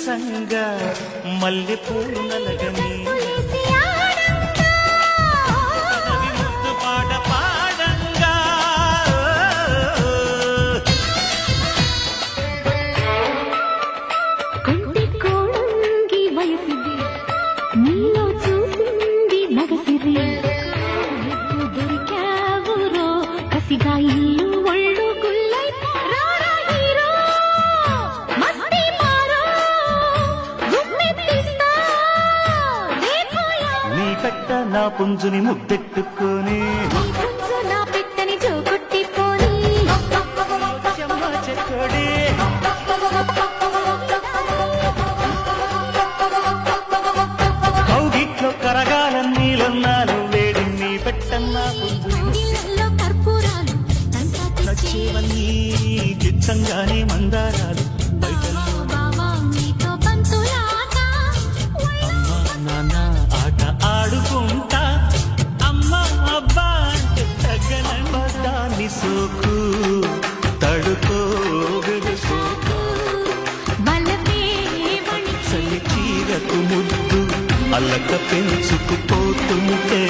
సరసంగా మల్లె పూలు నలగని ముద్దు పాట పాడంగా కొంటి కోణంగి వయసిది నీలో చూసింది నగసిరి దొరికావురో కసిగా ఇల్లు ఒళ్ళు గుల్లై రారా హీరో మస్తీ మారో గుమ్మెత్తిస్తా నీ పెట్ట నా పుంజుని ముద్దెట్టుకొని నా పెట్టని జోకొట్టిపోని చెమ్మ చెక్కడి కౌగిట్లో కరగాలని నీలన్నాను వేడి నీ పెట్ట నా పుంజుని కర్పూరాలు నచ్చేవన్నీ చిత్తంగానే మందారాలు బయటల్లో బావా నీతో పంతులాట అమ్మా నాన్న ఆట ఆడుకుంటా అమ్మా అబ్బా అంటే తగ్గని సోకు తడుకో సోకు బలమే చలి చీరకు ముద్దు అల్లక పెంచుకుపోతుంటే